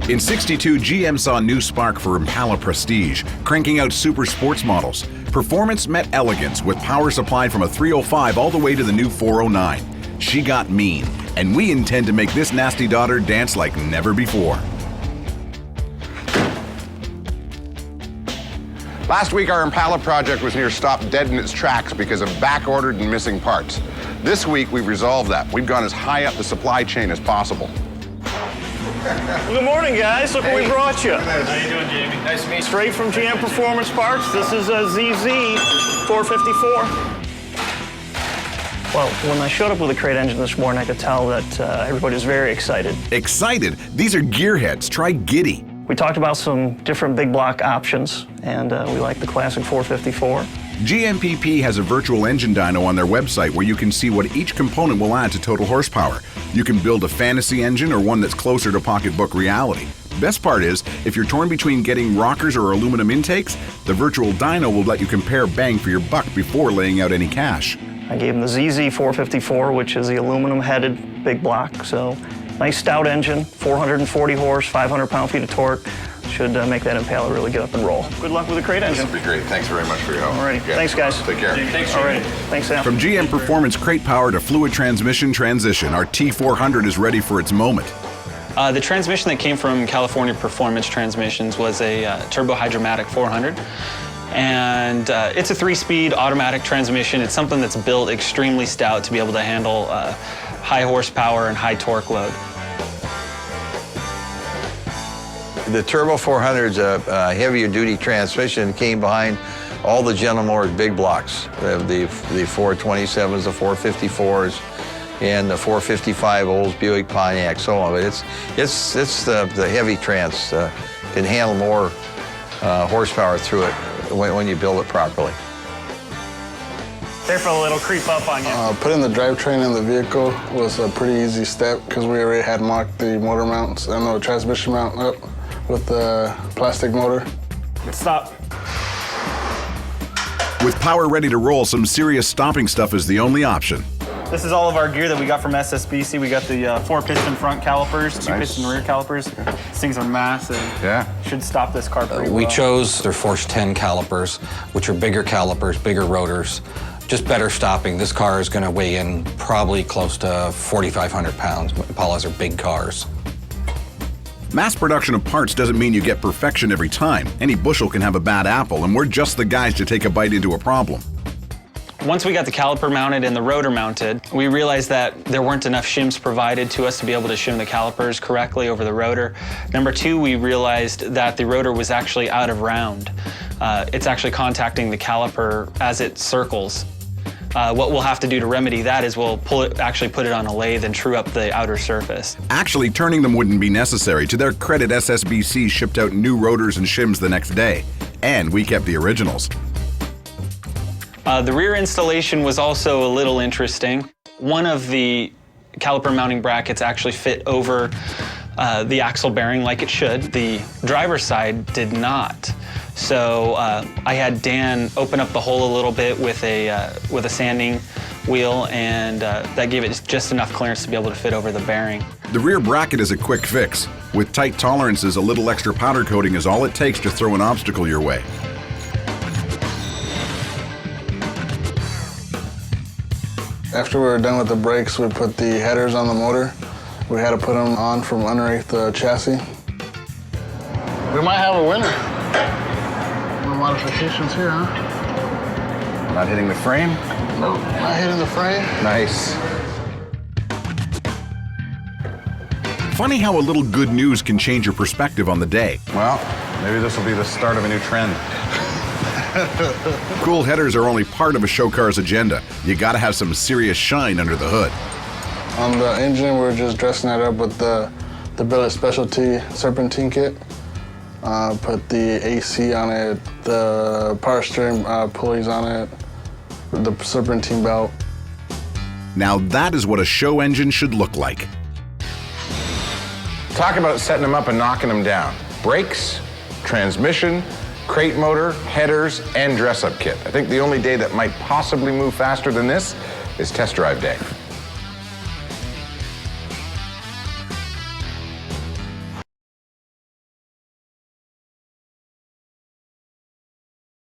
In '62, GM saw a new spark for Impala Prestige, cranking out super sports models. Performance met elegance with power supplied from a 305 all the way to the new 409. She got mean, and we intend to make this nasty daughter dance like never before. Last week, our Impala project was near stopped dead in its tracks because of back-ordered and missing parts. This week, we've resolved that. We've gone as high up the supply chain as possible. Good morning, guys. Look what we brought you. How you doing, Jamie? Nice to meet you. Straight from GM Performance Parts, this is a ZZ 454. Well, when I showed up with a crate engine this morning, I could tell that everybody was very excited. Excited? These are gearheads. Try Giddy. We talked about some different big block options, and we like the classic 454. GMPP has a virtual engine dyno on their website where you can see what each component will add to total horsepower. You can build a fantasy engine or one that's closer to pocketbook reality. Best part is, if you're torn between getting rockers or aluminum intakes, the virtual dyno will let you compare bang for your buck before laying out any cash. I gave him the ZZ 454, which is the aluminum-headed big block. So nice stout engine, 440 horse, 500 pound-feet of torque. Should make that Impala really get up and roll. Good luck with the crate engine. This will be great. Thanks very much for your help. All right. Thanks, guys. Take care. Thanks, All right. Thanks, Sam. From GM Performance crate power to fluid transmission transition, our T400 is ready for its moment. The transmission that came from California Performance Transmissions was a Turbo Hydromatic 400. And it's a 3-speed automatic transmission. It's something that's built extremely stout to be able to handle high horsepower and high torque load. The Turbo 400's a heavier duty transmission, came behind all the General Motors big blocks. The 427s, the 454s, and the 455 Olds, Buick, Pontiac, so on. But it's the heavy trans can handle more horsepower through it when you build it properly. Careful, it'll creep up on you. Putting the drivetrain in the vehicle was a pretty easy step because we already had mocked the motor mounts and the transmission mount up with the plastic motor. Stop. With power ready to roll, some serious stopping stuff is the only option. This is all of our gear that we got from SSBC. We got the 4-piston front calipers, 2-piston rear calipers. These things are massive. Yeah. Should stop this car pretty well. We chose their Force 10 calipers, which are bigger calipers, bigger rotors, just better stopping. This car is going to weigh in probably close to 4,500 pounds. Impalas are big cars. Mass production of parts doesn't mean you get perfection every time. Any bushel can have a bad apple, and we're just the guys to take a bite into a problem. Once we got the caliper mounted and the rotor mounted, we realized that there weren't enough shims provided to us to be able to shim the calipers correctly over the rotor. Number two, we realized that the rotor was actually out of round. It's actually contacting the caliper as it circles. What we'll have to do to remedy that is we'll actually put it on a lathe and true up the outer surface. Actually, turning them wouldn't be necessary. To their credit, SSBC shipped out new rotors and shims the next day. And we kept the originals. The rear installation was also a little interesting. One of the caliper mounting brackets actually fit over the axle bearing like it should. The driver's side did not. So I had Dan open up the hole a little bit with a sanding wheel, and that gave it just enough clearance to be able to fit over the bearing. The rear bracket is a quick fix. With tight tolerances, a little extra powder coating is all it takes to throw an obstacle your way. After we were done with the brakes, we put the headers on the motor. We had to put them on from underneath the chassis. We might have a winner. No modifications here, huh? Not hitting the frame? Nope, not hitting the frame. Nice. Funny how a little good news can change your perspective on the day. Well, maybe this will be the start of a new trend. Cool headers are only part of a show car's agenda. You gotta have some serious shine under the hood. On the engine, we're just dressing it up with the Billet Specialty Serpentine kit. Put the AC on it, the power steering pulleys on it, the serpentine belt. Now that is what a show engine should look like. Talk about setting them up and knocking them down. Brakes, transmission, crate motor, headers, and dress-up kit. I think the only day that might possibly move faster than this is test drive day.